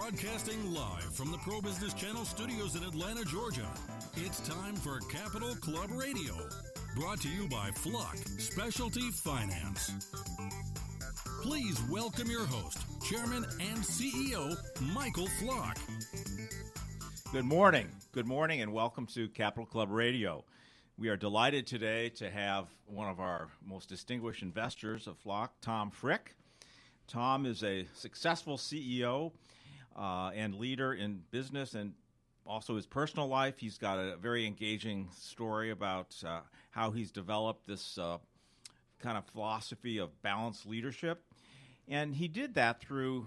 Broadcasting live from the Pro Business Channel studios in Atlanta, Georgia. It's time for Capital Club Radio. Brought to you by Flock Specialty Finance. Please welcome your host, Chairman and CEO, Michael Flock. Good morning. Good morning, and welcome to Capital Club Radio. We are delighted today to have one of our most distinguished investors of Flock, Tom Fricke. Tom is a successful CEO and leader in business and also his personal life. He's got a very engaging story about how he's developed this kind of philosophy of balanced leadership. And he did that through,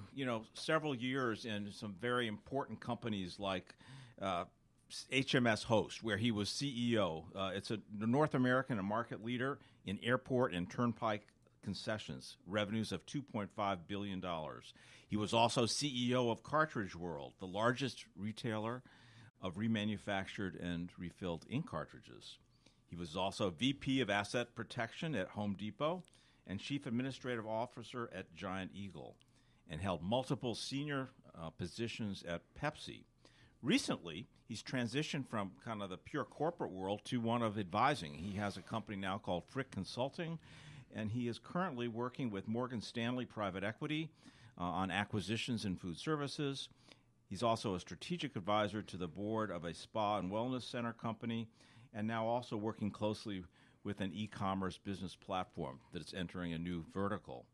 several years in some very important companies like HMS Host, where he was CEO. It's a North American and market leader in airport and turnpike concessions, revenues of $2.5 billion. He was also CEO of Cartridge World, the largest retailer of remanufactured and refilled ink cartridges. He was also VP of Asset Protection at Home Depot and Chief Administrative Officer at Giant Eagle, and held multiple senior positions at Pepsi. Recently, he's transitioned from kind of the pure corporate world to one of advising. He has a company now called Fricke Consulting, and he is currently working with Morgan Stanley Private Equity on acquisitions in food services. He's also a strategic advisor to the board of a spa and wellness center company, and now also working closely with an e-commerce business platform that is entering a new vertical.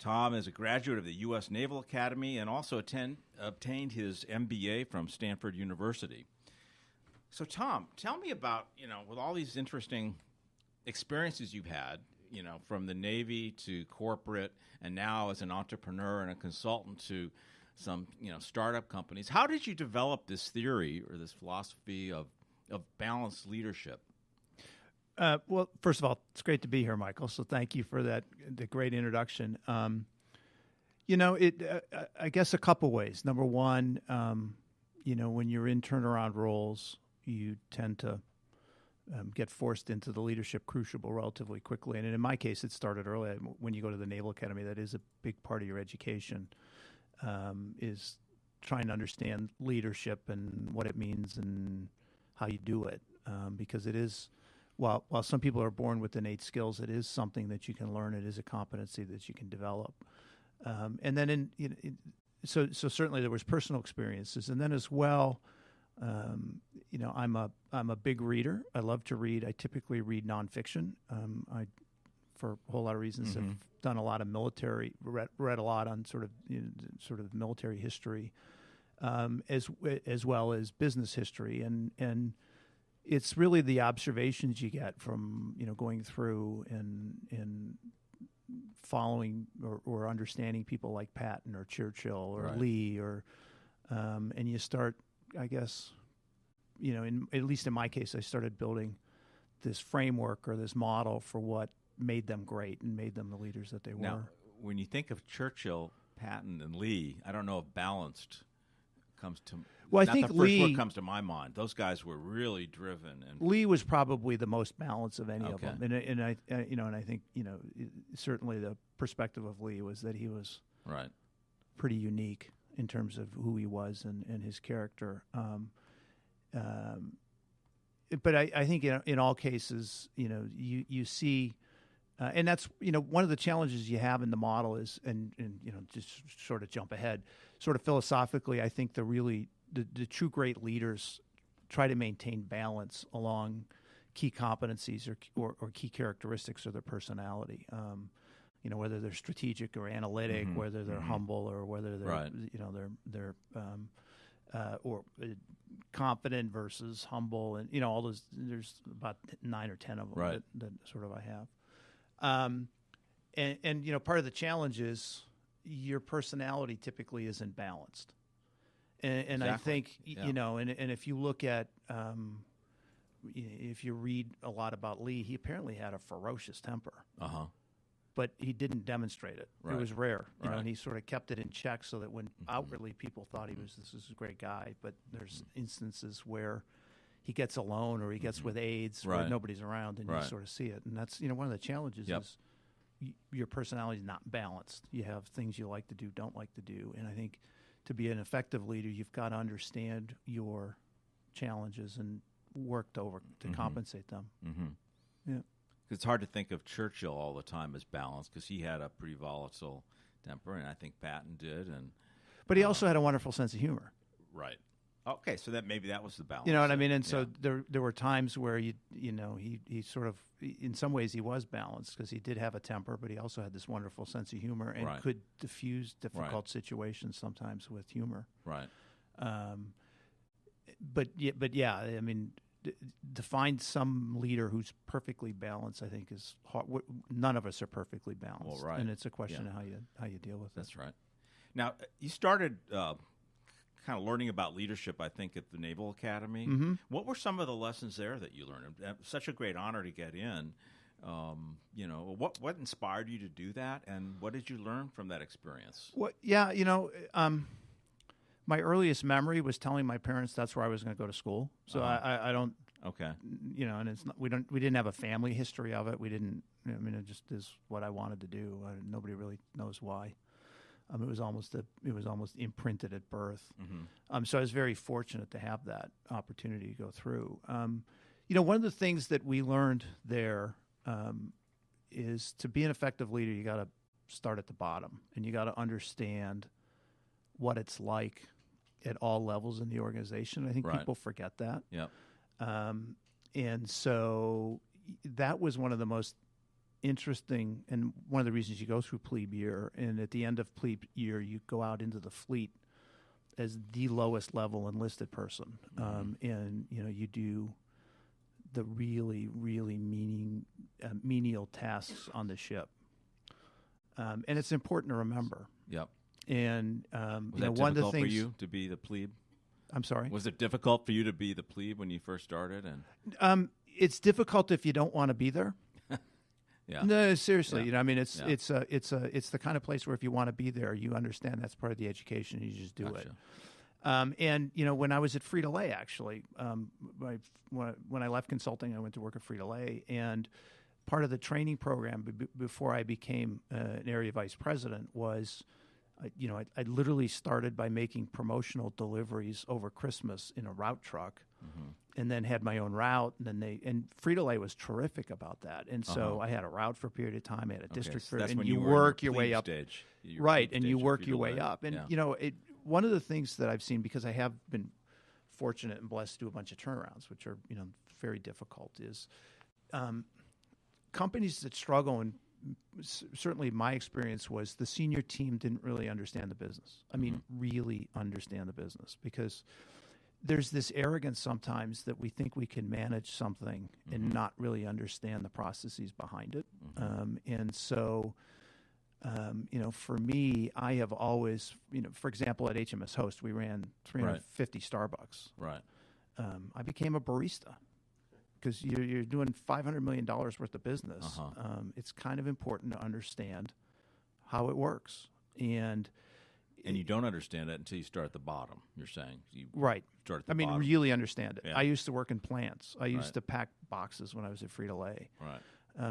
Tom is a graduate of the U.S. Naval Academy and also obtained his MBA from Stanford University. So, Tom, tell me about, with all these interesting experiences you've had, from the Navy to corporate and now as an entrepreneur and a consultant to some, startup companies. How did you develop this theory or this philosophy of balanced leadership? Well, first of all, it's great to be here, Michael. So thank you for the great introduction. I guess a couple ways. Number one, when you're in turnaround roles, you tend to get forced into the leadership crucible relatively quickly. And in my case, it started early. When you go to the Naval Academy, that is a big part of your education, is trying to understand leadership and what it means and how you do it, because it is. While some people are born with innate skills, it is something that you can learn. It is a competency that you can develop. And then, so certainly there was personal experiences, and then as well, I'm a big reader. I love to read. I typically read nonfiction. I, for a whole lot of reasons, have done a lot of military, read a lot on sort of military history, as well as business history, and it's really the observations you get from going through and following or understanding people like Patton or Churchill or Right. Lee and you start, I guess, at least in my case, I started building this framework or this model for what made them great and made them the leaders that they Now, were. when you think of Churchill, Patton, and Lee, I don't know if balanced comes to. Well, I not think the first Lee word comes to my mind. Those guys were really driven, and Lee was probably the most balanced of any of Okay. them, and I think certainly the perspective of Lee was that he was right. pretty unique in terms of who he was and his character. But I think in all cases, you see, and that's one of the challenges you have in the model is, and just sort of jump ahead, sort of philosophically, I think the true great leaders try to maintain balance along key competencies or key characteristics of their personality. Whether they're strategic or analytic, whether they're humble or whether they're Right. they're or confident versus humble, and all those. There's about 9 or 10 of them Right. that sort of I have. And part of the challenge is your personality typically isn't balanced. And I Exactly. think Yeah. and if you look at if you read a lot about Lee, he apparently had a ferocious temper. But he didn't demonstrate it. Right. It was rare, Right. and he sort of kept it in check so that when outwardly people thought this is a great guy, but there's instances where he gets alone or he gets with aides where Right. nobody's around, and Right. you sort of see it. And that's one of the challenges Yep. is your personality is not balanced. You have things you like to do, don't like to do, and I think to be an effective leader, you've got to understand your challenges and work to compensate them. Mm-hmm. Yeah. It's hard to think of Churchill all the time as balanced because he had a pretty volatile temper, and I think Patton did. But he also had a wonderful sense of humor. Right. Okay, so maybe that was the balance. You know what I mean? And so there were times where he sort of, in some ways, he was balanced because he did have a temper, but he also had this wonderful sense of humor and could diffuse difficult situations sometimes with humor. Right. But yeah, I mean, to find some leader who's perfectly balanced, I think, is hard. None of us are perfectly balanced, and it's a question of how you deal with it. That's right. Now, you started kind of learning about leadership, I think, at the Naval Academy. Mm-hmm. What were some of the lessons there that you learned? Such a great honor to get in. What inspired you to do that, and what did you learn from that experience? My earliest memory was telling my parents that's where I was going to go to school. So I don't. Okay. And it's not, we didn't have a family history of it. We didn't. I mean, it just is what I wanted to do. Nobody really knows why. It was almost imprinted at birth. Mm-hmm. So I was very fortunate to have that opportunity to go through. One of the things that we learned there is to be an effective leader, you got to start at the bottom, and you got to understand what it's like at all levels in the organization. I think people forget that. Yeah. And so that was one of the most interesting, and one of the reasons you go through plebe year, and at the end of plebe year you go out into the fleet as the lowest level enlisted person. And you do the really, really menial tasks on the ship, and it's important to remember. Yep. And was that one of the difficult things for you to be the plebe? I'm sorry. Was it difficult for you to be the plebe when you first started? And it's difficult if you don't want to be there. Yeah. No, seriously. Yeah. It's the kind of place where if you want to be there, you understand that's part of the education. You just do it. And when I was at Frito-Lay, actually, when I left consulting, I went to work at Frito-Lay, and part of the training program before I became an area vice president was, I literally started by making promotional deliveries over Christmas in a route truck. Mm-hmm. And then had my own route, and Frito-Lay was terrific about that. And so I had a route for a period of time. I had a district for, that's and when you were work in your way up, stage. Right? And you work your way up. And yeah. One of the things that I've seen, because I have been fortunate and blessed to do a bunch of turnarounds, which are very difficult, is companies that struggle. And certainly my experience was the senior team didn't really understand the business. I mean, really understand the business, because there's this arrogance sometimes that we think we can manage something and not really understand the processes behind it. And so, for me, I have always, for example, at HMS Host, we ran 350 Starbucks. Right. I became a barista because you're doing $500 million worth of business. It's kind of important to understand how it works. And you don't understand it until you start at the bottom, you're saying. You right. Start at the bottom. Really understand it. Yeah. I used to work in plants. I used to pack boxes when I was at Frito-Lay. Right.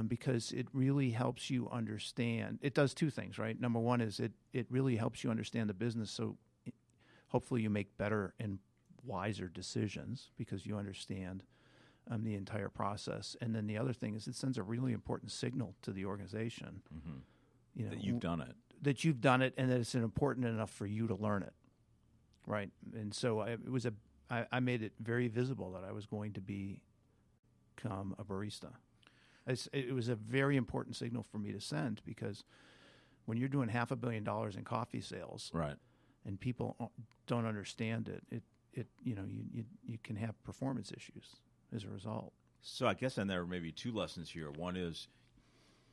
Because it really helps you understand. It does two things, right? Number one is it really helps you understand the business, so hopefully you make better and wiser decisions because you understand the entire process. And then the other thing is it sends a really important signal to the organization. That you've done it. That you've done it, and that it's important enough for you to learn it, right? And so I made it very visible that I was going to become a barista. It was a very important signal for me to send, because when you're doing $500 million in coffee sales, right, and people don't understand it, you can have performance issues as a result. So I guess then there are maybe two lessons here. One is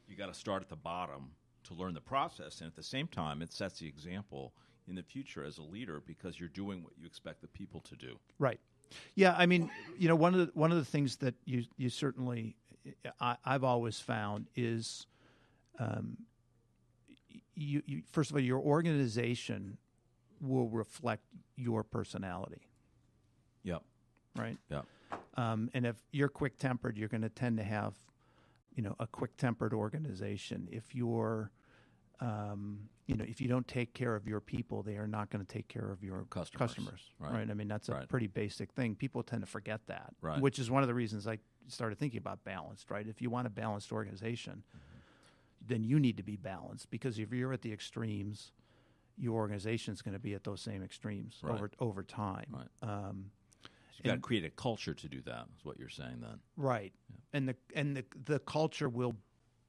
you got to start at the bottom to learn the process, and at the same time, it sets the example in the future as a leader because you're doing what you expect the people to do. Right. Yeah. I mean, one of the things that you certainly I've always found is, you first of all, your organization will reflect your personality. Yep. Right. Yep. And if you're quick-tempered, you're going to tend to have, a quick-tempered organization. If you're if you don't take care of your people, they are not going to take care of your customers. Right? I mean, that's a pretty basic thing. People tend to forget that, which is one of the reasons I started thinking about balanced, right? If you want a balanced organization, then you need to be balanced, because if you're at the extremes, your organization is going to be at those same extremes over time. So you've got to create a culture to do that, is what you're saying then. Right. Yeah. And the culture will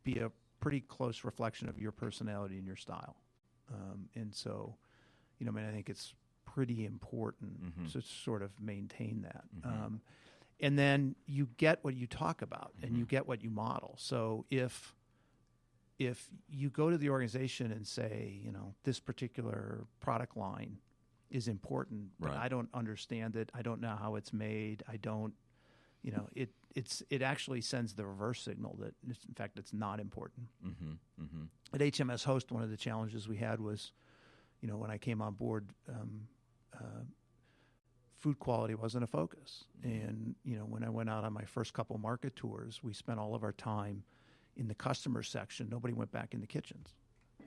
be a pretty close reflection of your personality and your style. And so, I think it's pretty important to sort of maintain that. And then you get what you talk about and you get what you model. So if you go to the organization and say, this particular product line is important, but I don't understand it, I don't know how it's made, I don't, it actually sends the reverse signal that, in fact, it's not important. At HMS Host, one of the challenges we had was, when I came on board, food quality wasn't a focus. And, when I went out on my first couple market tours, we spent all of our time in the customer section. Nobody went back in the kitchens.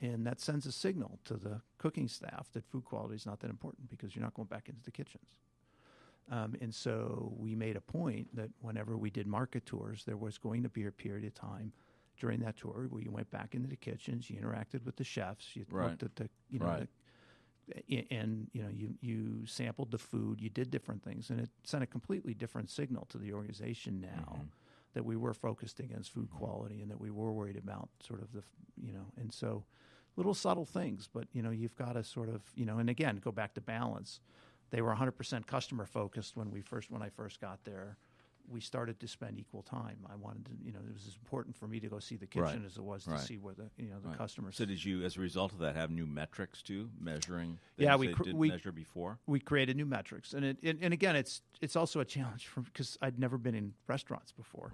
And that sends a signal to the cooking staff that food quality is not that important, because you're not going back into the kitchens. And so we made a point that whenever we did market tours, there was going to be a period of time during that tour where you went back into the kitchens, you interacted with the chefs, you looked at you sampled the food, you did different things, and it sent a completely different signal to the organization now that we were focused against food quality and that we were worried about sort of the, and so little subtle things, but, you've got to sort of, and again, go back to balance. They were 100% customer focused when I first got there. We started to spend equal time. I wanted to, it was as important for me to go see the kitchen as it was to see where the customers. So did you, as a result of that, have new metrics too, measuring? We didn't measure before. We created new metrics, and again, it's also a challenge because I'd never been in restaurants before,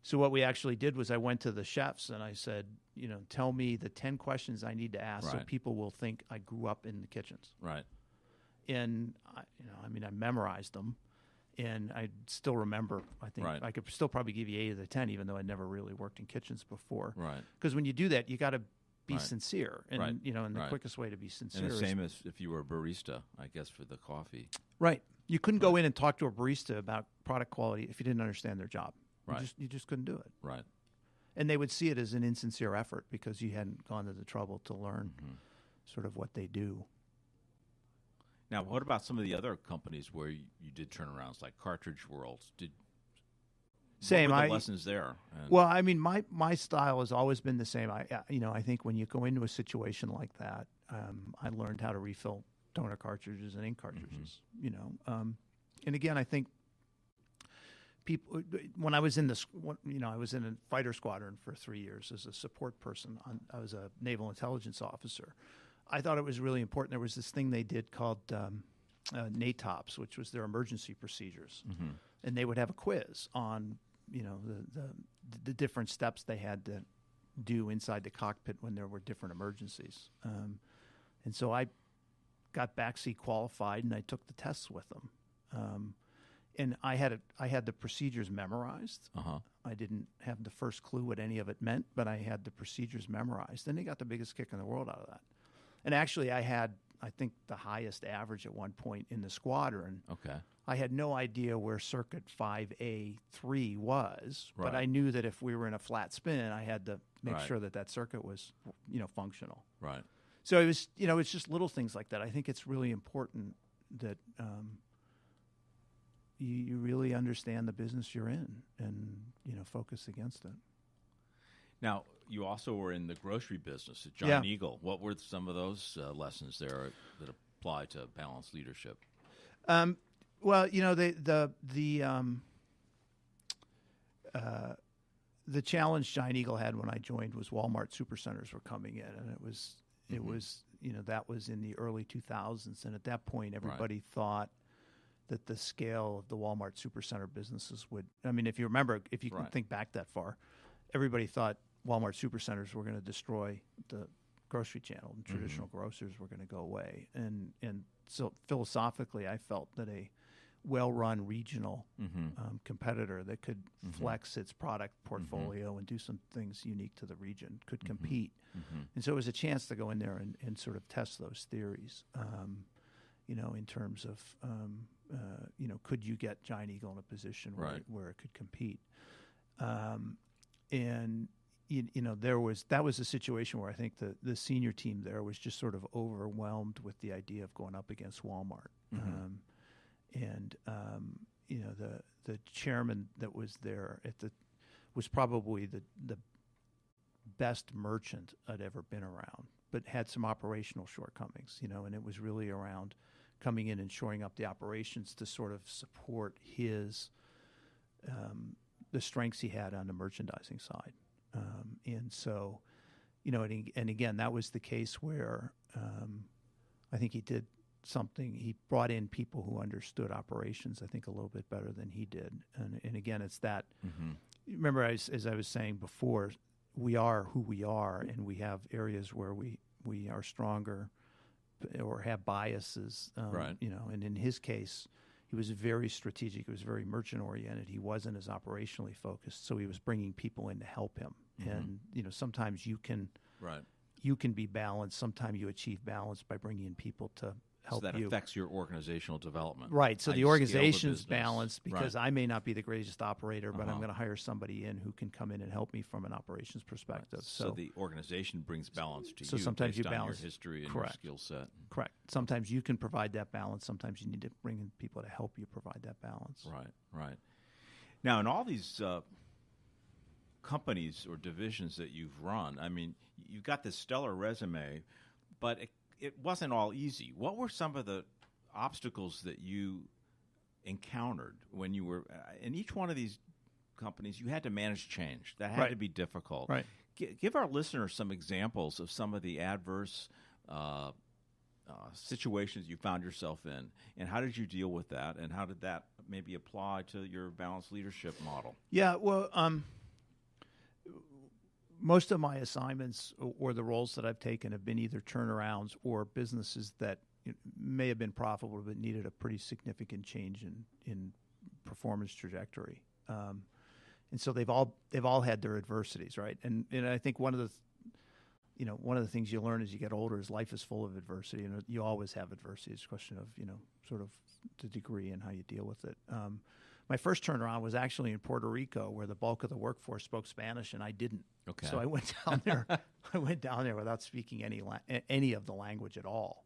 so what we actually did was I went to the chefs and I said, tell me the 10 questions I need to ask so people will think I grew up in the kitchens. Right. And I memorized them. And I still remember, I think I could still probably give you 8 of the 10, even though I'd never really worked in kitchens before. Right. Because when you do that, you got to be sincere. And, and the quickest way to be sincere is... And the same as if you were a barista, I guess, for the coffee. Right. You couldn't go in and talk to a barista about product quality if you didn't understand their job. Right. You just couldn't do it. Right. And they would see it as an insincere effort because you hadn't gone to the trouble to learn sort of what they do. Now, what about some of the other companies where you did turnarounds, like Cartridge World? Same. What were the lessons there? Well, I mean, my style has always been the same. I think when you go into a situation like that, I learned how to refill toner cartridges and ink cartridges. And again, I think people. When I was in I was in a fighter squadron for 3 years as a support person. I was a naval intelligence officer. I thought it was really important. There was this thing they did called NATOPS, which was their emergency procedures, and they would have a quiz on the different steps they had to do inside the cockpit when there were different emergencies. And so I got backseat qualified, and I took the tests with them. And I had the procedures memorized. I didn't have the first clue what any of it meant, but I had the procedures memorized. And they got the biggest kick in the world out of that. And actually, I had, I think, the highest average at one point in the squadron. Okay. I had no idea where circuit 5A3 was, but I knew that if we were in a flat spin, I had to make sure that circuit was, functional. Right. So it was, it's just little things like that. I think it's really important that you really understand the business you're in and, focus against it. Now, you also were in the grocery business at Giant Eagle. What were some of those lessons there that apply to balanced leadership? Well, the challenge Giant Eagle had when I joined was Walmart supercenters were coming in, and it was that was in the early 2000s, and at that point everybody thought that the scale of the Walmart supercenter businesses would. I mean, if you can think back that far, everybody thought Walmart supercenters were going to destroy the grocery channel, and traditional grocers were going to go away. And so philosophically, I felt that a well-run regional competitor that could flex its product portfolio and do some things unique to the region, could compete. And so it was a chance to go in there and sort of test those theories, in terms of, could you get Giant Eagle in a position where it could compete? And that was a situation where I think the senior team there was just sort of overwhelmed with the idea of going up against Walmart. The chairman that was there was probably the best merchant I'd ever been around, but had some operational shortcomings, and it was really around coming in and shoring up the operations to sort of support his the strengths he had on the merchandising side. And so, and again, that was the case where I think he did something. He brought in people who understood operations, I think, a little bit better than he did. And again, it's that. Remember, as I was saying before, we are who we are, and we have areas where we are stronger or have biases. And in his case, he was very strategic. He was very merchant-oriented. He wasn't as operationally focused, so he was bringing people in to help him. And, sometimes you can be balanced. Sometimes you achieve balance by bringing in people to help you. So that affects your organizational development. Right. So the organization's balanced because I may not be the greatest operator, but I'm going to hire somebody in who can come in and help me from an operations perspective. So the organization brings balance to you. So sometimes based you balance on your history and your skill set. Correct. Sometimes you can provide that balance. Sometimes you need to bring in people to help you provide that balance. Right. Now, in all these companies or divisions that you've run, I mean, you've got this stellar resume, but it wasn't all easy. What were some of the obstacles that you encountered when you were in each one of these companies? You had to manage change. That had to be difficult. Right. Give our listeners some examples of some of the adverse situations you found yourself in, and how did you deal with that, and how did that maybe apply to your balanced leadership model? Yeah, well, most of my assignments or the roles that I've taken have been either turnarounds or businesses that may have been profitable but needed a pretty significant change in performance trajectory. And so they've all had their adversities, right? And I think one of the things you learn as you get older is life is full of adversity, and you always have adversity. It's a question of sort of the degree and how you deal with it. My first turnaround was actually in Puerto Rico, where the bulk of the workforce spoke Spanish, and I didn't. Okay. So I went down there. Without speaking any of the language at all.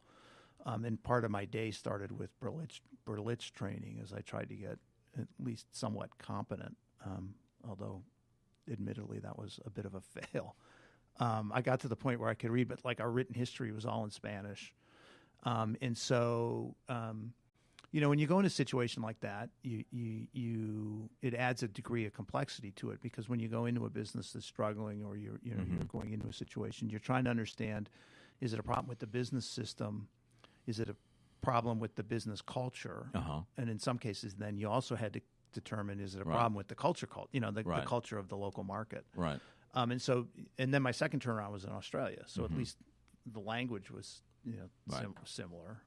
And part of my day started with Berlitz training, as I tried to get at least somewhat competent. Although, admittedly, that was a bit of a fail. I got to the point where I could read, but like our written history was all in Spanish, and so. When you go in a situation like that, it adds a degree of complexity to it, because when you go into a business that's struggling, or you're going into a situation, you're trying to understand: is it a problem with the business system? Is it a problem with the business culture? And in some cases, then you also had to determine: is it a problem with the culture? The culture of the local market. Right. And then my second turnaround was in Australia, so at least the language was similar.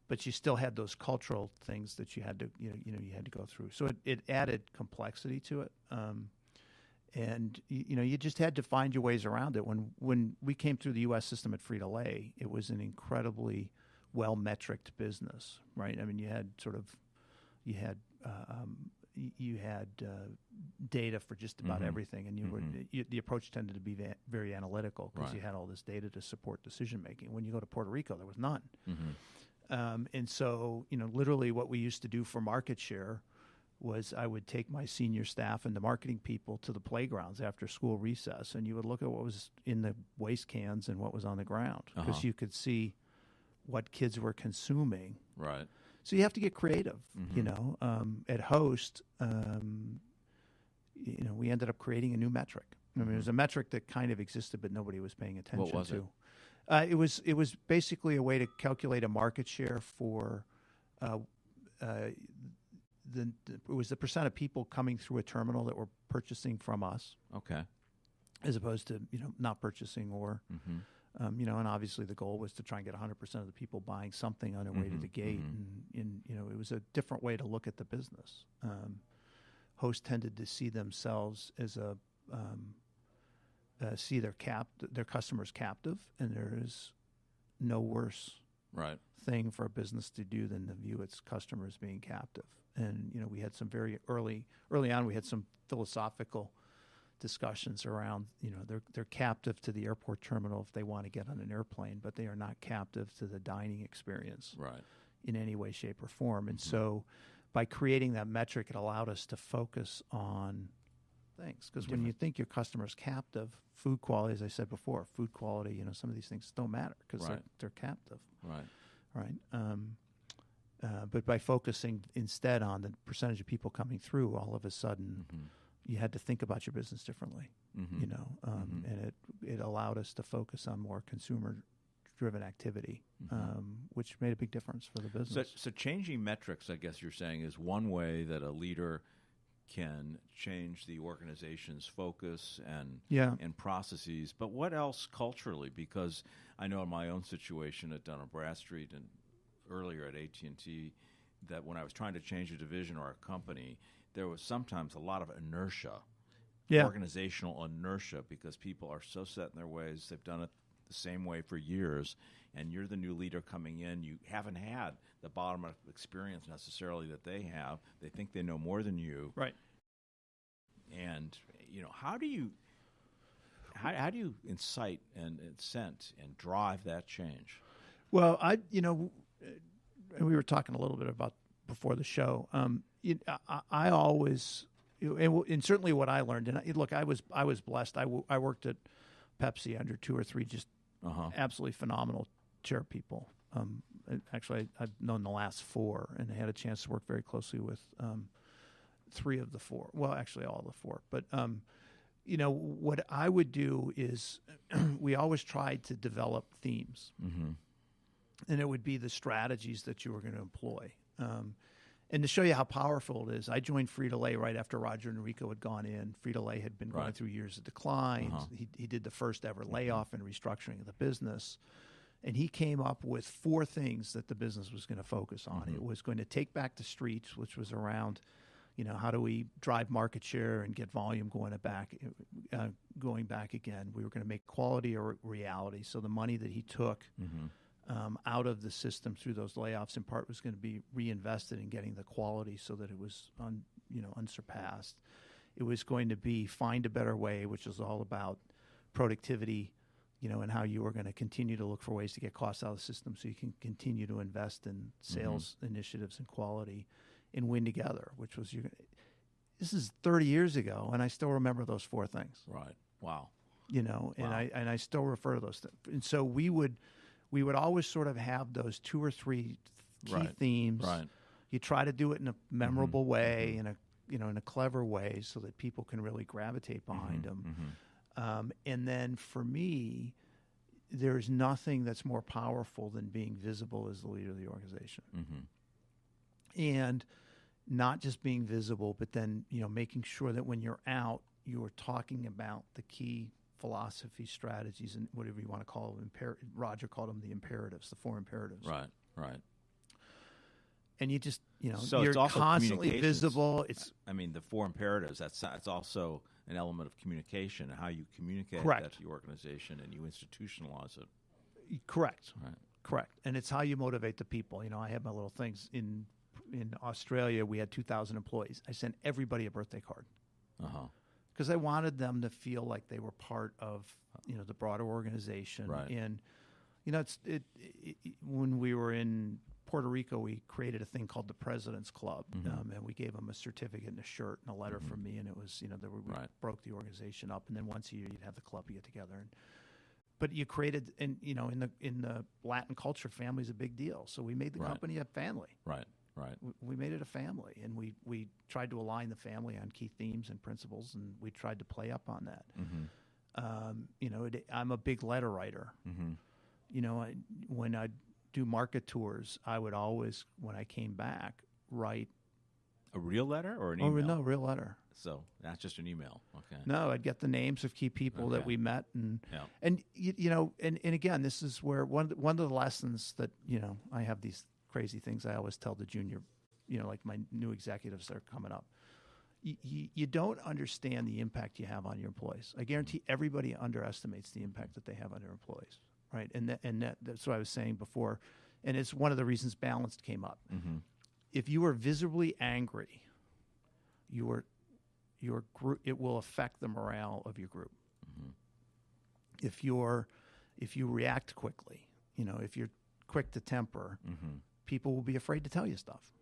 But you still had those cultural things that you had to you had to go through. So it added complexity to it, and you just had to find your ways around it. When we came through the U.S. system at Frito-Lay, it was an incredibly well-metriced business, right? I mean, you had data for just about everything, and the approach tended to be very analytical, because you had all this data to support decision making. When you go to Puerto Rico, there was none. And so, literally what we used to do for market share was I would take my senior staff and the marketing people to the playgrounds after school recess, and you would look at what was in the waste cans and what was on the ground, because you could see what kids were consuming. Right. So you have to get creative, At Host, we ended up creating a new metric. I mean, it was a metric that kind of existed, but nobody was paying attention to. What was it? It was basically a way to calculate a market share for it was the percent of people coming through a terminal that were purchasing from us. Okay. As opposed to not purchasing or And obviously the goal was to try and get 100% of the people buying something on their way to the gate. And it was a different way to look at the business. Hosts tended to see themselves as see their customers captive, and there is no worse thing for a business to do than to view its customers being captive. And we had some very early on. We had some philosophical discussions around, they're captive to the airport terminal if they want to get on an airplane, but they are not captive to the dining experience in any way, shape, or form. And so by creating that metric, it allowed us to focus on things. Because when you think your customer's captive, food quality, as I said before, food quality, some of these things don't matter because they're captive. Right. But by focusing instead on the percentage of people coming through, all of a sudden you had to think about your business differently, and it allowed us to focus on more consumer-driven activity, which made a big difference for the business. So changing metrics, I guess you're saying, is one way that a leader can change the organization's focus and processes. But what else culturally? Because I know in my own situation at Dun & Bradstreet and earlier at AT&T, that when I was trying to change a division or a company, there was sometimes a lot of inertia, organizational inertia, because people are so set in their ways. They've done it the same way for years, and you're the new leader coming in. You haven't had the bottom-up experience necessarily that they have. They think they know more than you. Right. And, how do you incite and incent and drive that change? Well, we were talking a little bit about before the show. I always, and certainly what I learned, and look, I was blessed. I worked at Pepsi under 2 or 3 just absolutely phenomenal chair people. Actually, I've known the last 4, and I had a chance to work very closely with 3 of the 4. Well, actually, all of the 4. But what I would do is we always tried to develop themes. And it would be the strategies that you were going to employ. And to show you how powerful it is, I joined Frito-Lay right after Roger and Enrico had gone in. Frito-Lay had been going through years of decline. He did the first ever layoff and restructuring of the business. And he came up with 4 things that the business was going to focus on. It was going to take back the streets, which was around, how do we drive market share and get volume going back again. We were going to make quality a reality. So the money that he took out of the system through those layoffs, in part, was going to be reinvested in getting the quality so that it was unsurpassed. It was going to be find a better way, which is all about productivity, and how you were going to continue to look for ways to get costs out of the system so you can continue to invest in sales initiatives and quality, and win together, which was this is 30 years ago, and I still remember those 4 things. Right. Wow. And I still refer to those things. And so we would always sort of have those 2 or 3 key themes. Right. You try to do it in a memorable way, in a clever way, so that people can really gravitate behind them. And then for me, there's nothing that's more powerful than being visible as the leader of the organization. And not just being visible, but then making sure that when you're out, you're talking about the key philosophy, strategies, and whatever you want to call them. Roger called them the imperatives, the 4 imperatives. Right. And you just, so you're it's also constantly visible. The 4 imperatives, that's also an element of communication, how you communicate that to your organization and you institutionalize it. Correct. And it's how you motivate the people. I have my little things. In Australia, we had 2,000 employees. I sent everybody a birthday card. Because I wanted them to feel like they were part of, the broader organization. Right. And, when we were in Puerto Rico, we created a thing called the President's Club, and we gave them a certificate and a shirt and a letter from me, and it was, we broke the organization up, and then once a year you'd have the club get together. But you created, and in the Latin culture, family's a big deal, so we made the company a family. Right. We made it a family, and we tried to align the family on key themes and principles, and we tried to play up on that. I'm a big letter writer. When I do market tours, I would always, when I came back, write A real letter or an Oh, email? no, real letter. So that's just an email. Okay. No, I'd get the names of key people that Okay. we met, and Yeah. and and again, this is where one of the lessons that I have these crazy things I always tell the junior, like my new executives that are coming up. You don't understand the impact you have on your employees. I guarantee everybody underestimates the impact that they have on their employees, right? That's what I was saying before, and it's one of the reasons balanced came up. Mm-hmm. If you are visibly angry, your group, it will affect the morale of your group. Mm-hmm. If you react quickly, if you're quick to temper, Mm-hmm. people will be afraid to tell you stuff.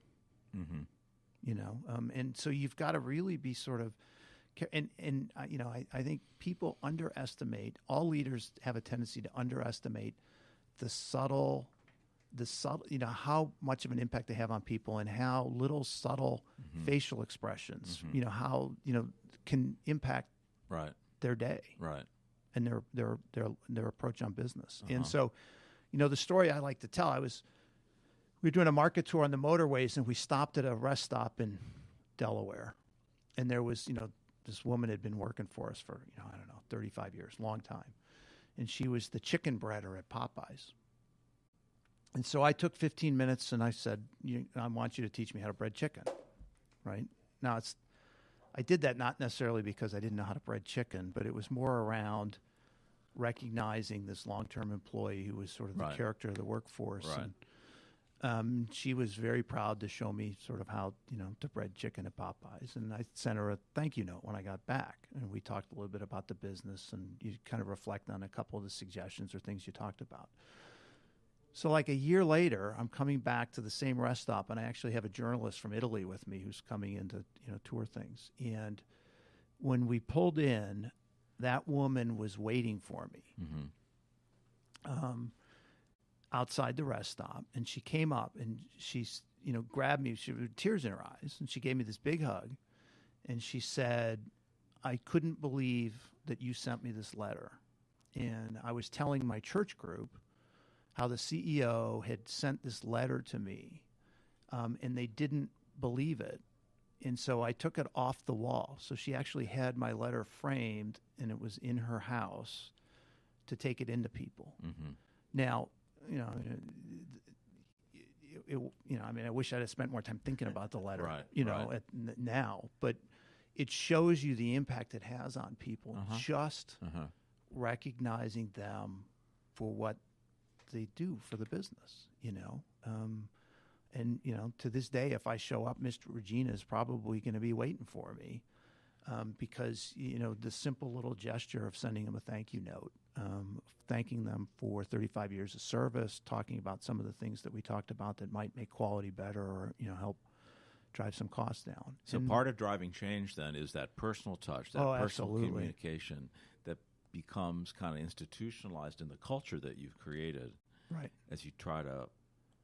Mm-hmm. And so you've got to really be sort of, I think people underestimate. All leaders have a tendency to underestimate the subtle, how much of an impact they have on people, and how little subtle facial expressions, how can impact Right. their day Right. and their approach on business. And so, the story I like to tell, we were doing a market tour on the motorways, and we stopped at a rest stop in Delaware, and there was this woman had been working for us for 35 years, long time, and she was the chicken breader at Popeyes. And so I took 15 minutes and I said, I want you to teach me how to bread chicken, right? Now, I did that not necessarily because I didn't know how to bread chicken, but it was more around recognizing this long-term employee who was sort of the Right. character of the workforce. Right. And she was very proud to show me sort of how, to bread chicken at Popeyes. And I sent her a thank you note when I got back. And we talked a little bit about the business, and you kind of reflect on a couple of the suggestions or things you talked about. So like a year later, I'm coming back to the same rest stop, and I actually have a journalist from Italy with me who's coming in to tour things. And when we pulled in, that woman was waiting for me outside the rest stop, and she came up and she's grabbed me. She had tears in her eyes, and she gave me this big hug, and she said, "I couldn't believe that you sent me this letter." And I was telling my church group how the CEO had sent this letter to me, and they didn't believe it. And so I took it off the wall. So she actually had my letter framed, and it was in her house to take it into people. Mm-hmm. Now, I wish I'd have spent more time thinking about the letter, Right. Now. But it shows you the impact it has on people, just recognizing them for what they do for the business, and to this day, if I show up, Mr. Regina is probably going to be waiting for me, because the simple little gesture of sending them a thank you note, thanking them for 35 years of service, talking about some of the things that we talked about that might make quality better, or help drive some costs down. So part of driving change then is that personal touch, that personal absolutely. communication that becomes kind of institutionalized in the culture that you've created. Right. As you try to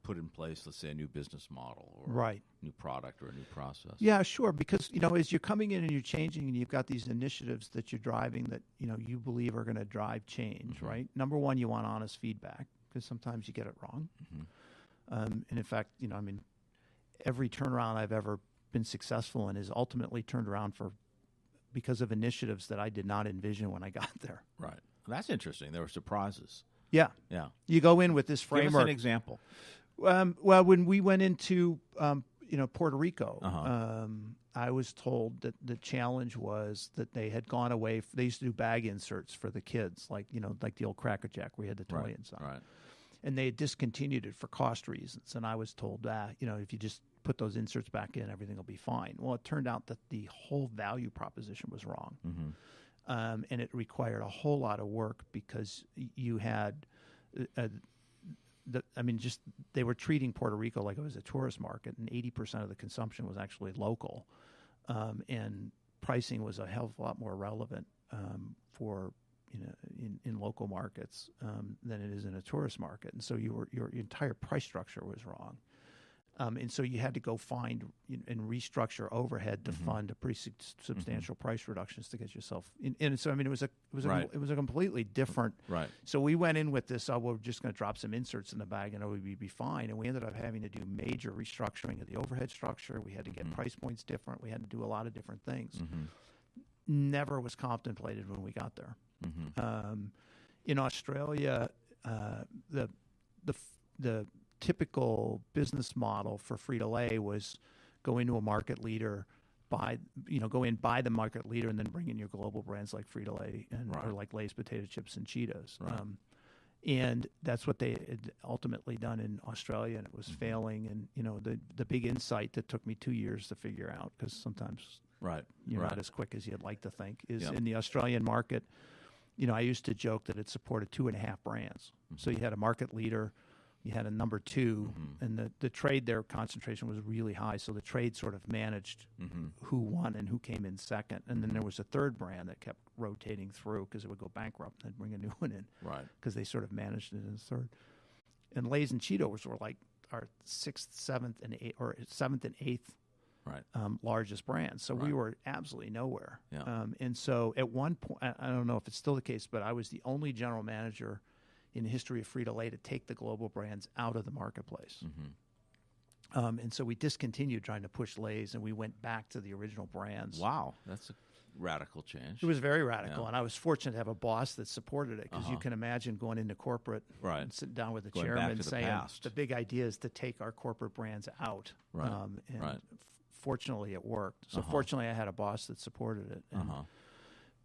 put in place, let's say, a new business model or Right. a new product or a new process. Yeah, sure. Because, as you're coming in and you're changing, and you've got these initiatives that you're driving that, you believe are going to drive change, right? Number one, you want honest feedback, because sometimes you get it wrong. And in fact, every turnaround I've ever been successful in is ultimately turned around because of initiatives that I did not envision when I got there. Right. That's interesting. There were surprises. Yeah. Yeah. You go in with this framework. Give us an example. Well, when we went into Puerto Rico, I was told that the challenge was that they had gone away. They used to do bag inserts for the kids, like the old Cracker Jack where you had the toy inside. Right. And they had discontinued it for cost reasons. And I was told that if you just put those inserts back in, everything will be fine. Well, it turned out that the whole value proposition was wrong. And it required a whole lot of work, because you had they were treating Puerto Rico like it was a tourist market, and 80% of the consumption was actually local, and pricing was a hell of a lot more relevant for in local markets than it is in a tourist market, and so your entire price structure was wrong. And so you had to go find and restructure overhead to fund a pretty substantial price reductions to get yourself in. And so, I mean, it was a completely different. Right. So we went in with this, we're just going to drop some inserts in the bag and we'd be fine. And we ended up having to do major restructuring of the overhead structure. We had to get price points different. We had to do a lot of different things. Never was contemplated when we got there. In Australia, the typical business model for Frito-Lay was go into a market leader, buy the market leader, and then bring in your global brands like Frito-Lay or like Lay's potato chips and Cheetos. Right. And that's what they had ultimately done in Australia, and it was failing. And the big insight that took me 2 years to figure out, because sometimes you're not as quick as you'd like to think, is in the Australian market. I used to joke that it supported 2.5 brands. So you had a market leader, you had a number two, and the trade there concentration was really high. So the trade sort of managed who won and who came in second. And then there was a third brand that kept rotating through because it would go bankrupt and they'd bring a new one in. Right. Because they sort of managed it in third. And Lay's and Cheetos were like our sixth, seventh, and eighth largest brands. So we were absolutely nowhere. Yeah. And so at one point, I don't know if it's still the case, but I was the only general manager in the history of Frito-Lay to take the global brands out of the marketplace. And so we discontinued trying to push Lay's, and we went back to the original brands. Wow, that's a radical change. It was very radical, and I was fortunate to have a boss that supported it, because you can imagine going into corporate and sitting down with the chairman and saying, the big idea is to take our corporate brands out. Fortunately, it worked. So fortunately, I had a boss that supported it. And,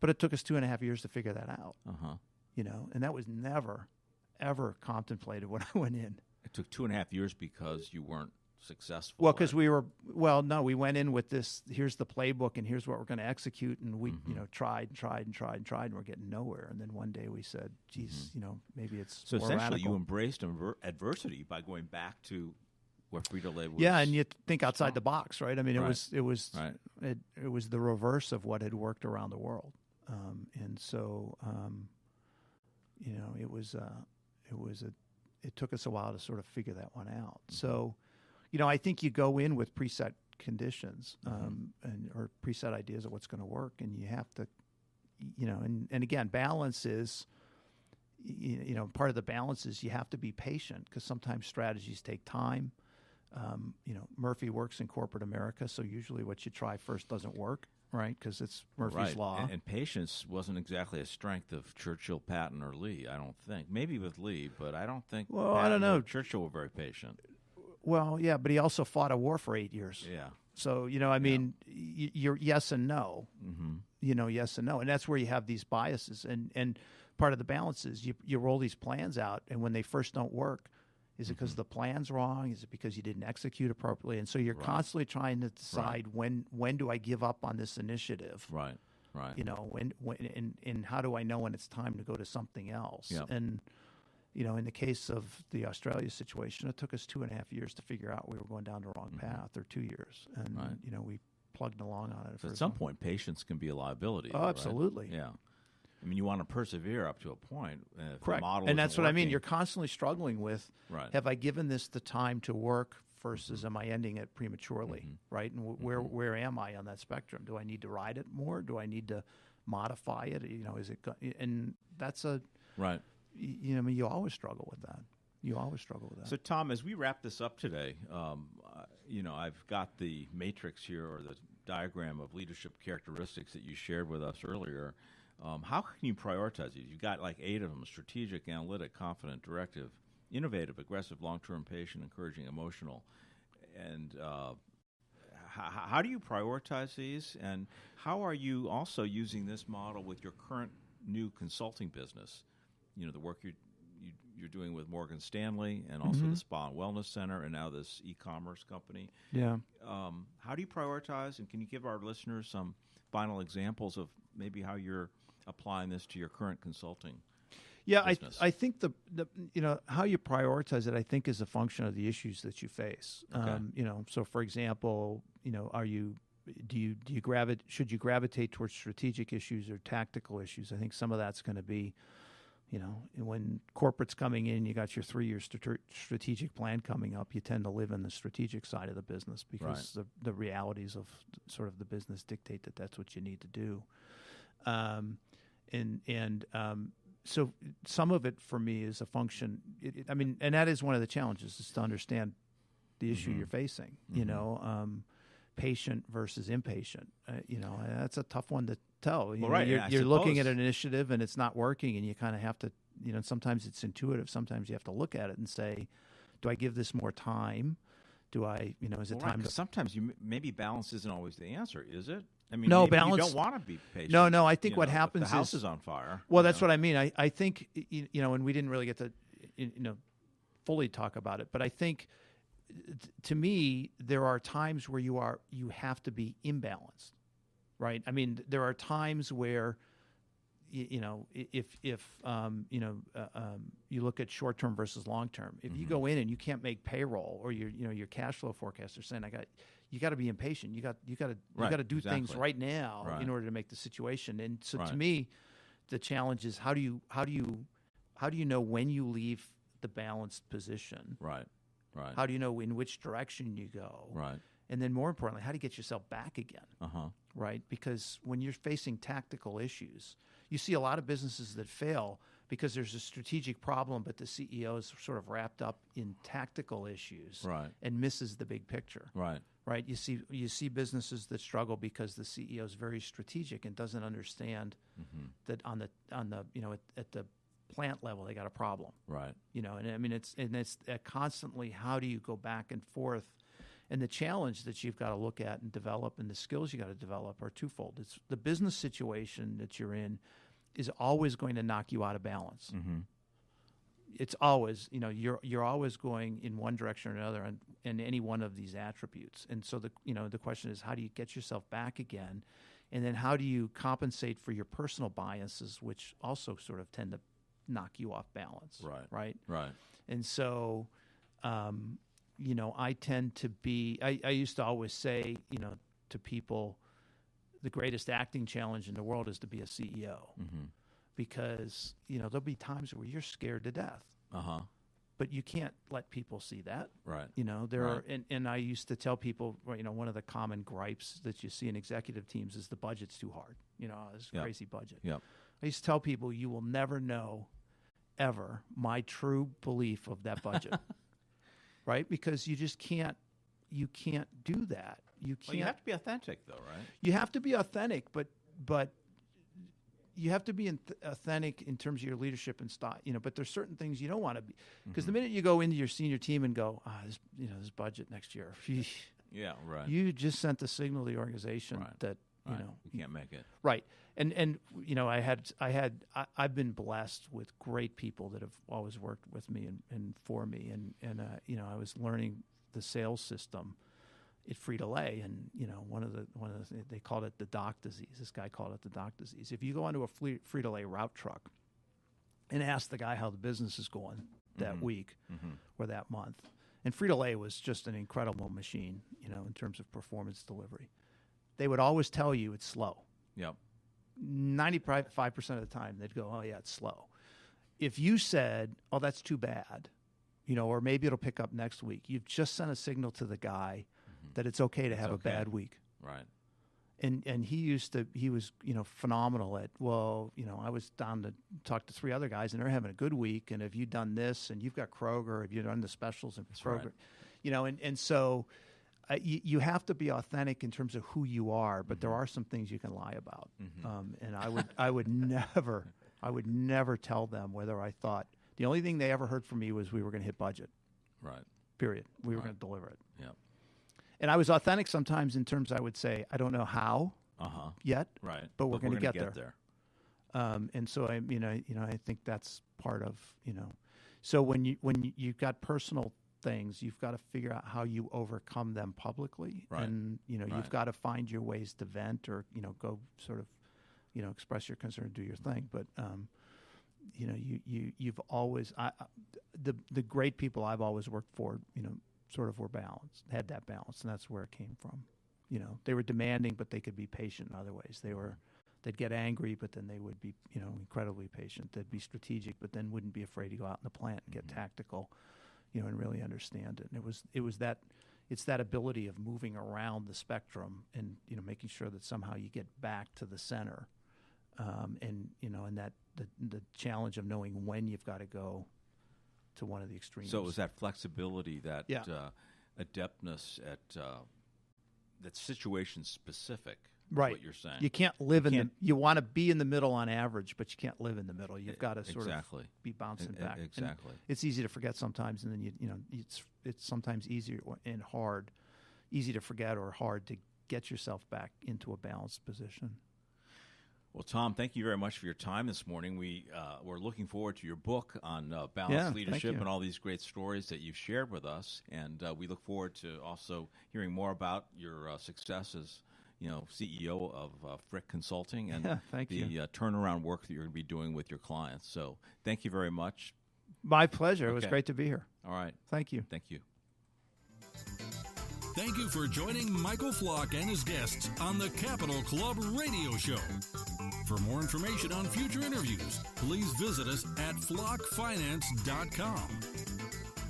but it took us 2.5 years to figure that out. And that was never, ever contemplated when I went in. It took 2.5 years because you weren't successful. Well, because we went in with this, here's the playbook and here's what we're going to execute. And we, tried, and we're getting nowhere. And then one day we said, geez, maybe it's so more essentially radical. You embraced adversity by going back to where Frito-Lay was. Yeah, and you think outside the box, right? I mean, it was Right. it was the reverse of what had worked around the world. And so, it took us a while to sort of figure that one out. So, I think you go in with preset conditions or preset ideas of what's going to work, and you have to, and again, balance is, part of the balance is you have to be patient, because sometimes strategies take time. Murphy works in corporate America, so usually what you try first doesn't work. Right, because it's Murphy's Law. And patience wasn't exactly a strength of Churchill, Patton, or Lee, I don't think. Maybe with Lee, but I don't think Patton I don't know. Or Churchill were very patient. Well, yeah, but he also fought a war for 8 years. Yeah. So, you're yes and no. Yes and no. And that's where you have these biases. And part of the balance is you roll these plans out, and when they first don't work, is it because the plan's wrong? Is it because you didn't execute appropriately? And so you're constantly trying to decide when do I give up on this initiative? Right. When and how do I know when it's time to go to something else? Yep. And in the case of the Australia situation, it took us 2.5 years to figure out we were going down the wrong path, or 2 years, and we plugged along on it. So at some point, patience can be a liability. Oh, absolutely. Right? Yeah. I mean, you want to persevere up to a point. Correct. And that's what I mean. You're constantly struggling with, have I given this the time to work versus am I ending it prematurely, right? And where am I on that spectrum? Do I need to ride it more? Do I need to modify it? Is it – and that's a – Right. You always struggle with that. So, Tom, as we wrap this up today, I've got the matrix here, or the diagram of leadership characteristics that you shared with us earlier. How can you prioritize these? You've got like 8 of them: strategic, analytic, confident, directive, innovative, aggressive, long-term, patient, encouraging, emotional. And how do you prioritize these? And how are you also using this model with your current new consulting business? The work you're doing with Morgan Stanley, and also the Spa and Wellness Center, and now this e-commerce company. Yeah. How do you prioritize? And can you give our listeners some final examples of maybe how you're applying this to your current consulting business? I think the how you prioritize it, I think, is a function of the issues that you face. Okay. So for example, should you gravitate towards strategic issues or tactical issues? I think some of that's going to be And when corporate's coming in, you got your 3-year strategic plan coming up, you tend to live in the strategic side of the business because the realities of sort of the business dictate that that's what you need to do. So some of it for me is a function. And that is one of the challenges, is to understand the issue you're facing. Patient versus impatient. That's a tough one to tell. You're looking at an initiative and it's not working, and you kind of have to. Sometimes it's intuitive. Sometimes you have to look at it and say, "Do I give this more time? Do I? Is it time?" Sometimes maybe balance isn't always the answer, is it? No, balance. You don't want to be patient. No. I think what happens if the house is on fire. Well, that's what I mean. I think and we didn't really get to fully talk about it, but I think to me there are times where you have to be imbalanced, right? There are times where if you look at short term versus long term, if you go in and you can't make payroll, or your cash flow forecaster saying you got to be impatient. You got to do things right now in order to make the situation. And so to me, the challenge is how do you know when you leave the balanced position? Right. How do you know in which direction you go? Right. And then more importantly, how do you get yourself back again? Right? Because when you're facing tactical issues, you see a lot of businesses that fail because there's a strategic problem, but the CEO is sort of wrapped up in tactical issues and misses the big picture. Right. You see businesses that struggle because the CEO is very strategic and doesn't understand that on the at the plant level they got a problem. Right. It's constantly, how do you go back and forth? And the challenge that you've got to look at and develop, and the skills you got to develop, are twofold. It's the business situation that you're in is always going to knock you out of balance. It's always, you're always going in one direction or another in any one of these attributes. And so the question is, how do you get yourself back again? And then how do you compensate for your personal biases, which also sort of tend to knock you off balance? Right. And so, I tend to be, I used to always say, to people, the greatest acting challenge in the world is to be a CEO. Because, there'll be times where you're scared to death. But you can't let people see that. There are, and I used to tell people, one of the common gripes that you see in executive teams is the budget's too hard. This crazy budget. I used to tell people, you will never know ever my true belief of that budget. Right? Because you just can't do that. You can't. Well, you have to be authentic, though, right? You have to be authentic, but you have to be authentic in terms of your leadership and style. But there's certain things you don't want to be, because the minute you go into your senior team and go, this budget next year, you just sent the signal to the organization that you can't make it. Right. And I've been blessed with great people that have always worked with me and for me, and I was learning the sales system at Frito-Lay, and one of the they called it the doc disease. This guy called it the doc disease. If you go onto a Frito-Lay route truck and ask the guy how the business is going that week or that month, and Frito-Lay was just an incredible machine, in terms of performance delivery, they would always tell you it's slow. 95% of the time they'd go, oh yeah, it's slow. If you said, oh, that's too bad, or maybe it'll pick up next week, you've just sent a signal to the guy that it's okay to have a bad week. Right. And he was, phenomenal at, I was down to talk to 3 other guys and they're having a good week. And have you done this? And you've got Kroger, have you done the specials in Kroger? And so you have to be authentic in terms of who you are, but there are some things you can lie about. And I would never tell them whether I thought, the only thing they ever heard from me was we were going to hit budget. Right. Period. We were going to deliver it. Yeah. And I was authentic sometimes in terms I would say, I don't know how yet, but we're going to get there. And so I think that's part of, so when you've got personal things, you've got to figure out how you overcome them publicly. And, you've got to find your ways to vent or, go sort of, express your concern, do your thing. But, you've always, the great people I've always worked for, sort of were balanced, had that balance, and that's where it came from. They were demanding, but they could be patient in other ways. They were They'd get angry, but then they would be, incredibly patient. They'd be strategic, but then wouldn't be afraid to go out in the plant and get tactical, and really understand it. And it's that ability of moving around the spectrum and, making sure that somehow you get back to the center. And that the challenge of knowing when you've got to go to one of the extremes. So it was that flexibility, that adeptness at that's situation specific. Right. What you're saying. You can't live you want to be in the middle on average, but you can't live in the middle. You've got to sort of be bouncing back. Exactly. And it's easy to forget sometimes, and then it's sometimes easier and hard, easy to forget or hard to get yourself back into a balanced position. Well, Tom, thank you very much for your time this morning. We're looking forward to your book on balanced leadership and all these great stories that you've shared with us. And we look forward to also hearing more about your success as CEO of Fricke Consulting and the turnaround work that you're going to be doing with your clients. So thank you very much. My pleasure. It was great to be here. All right. Thank you. Thank you. Thank you for joining Michael Flock and his guests on the Capital Club Radio Show. For more information on future interviews, please visit us at flockfinance.com.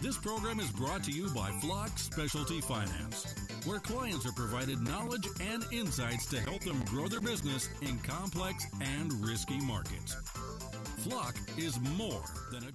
This program is brought to you by Flock Specialty Finance, where clients are provided knowledge and insights to help them grow their business in complex and risky markets. Flock is more than a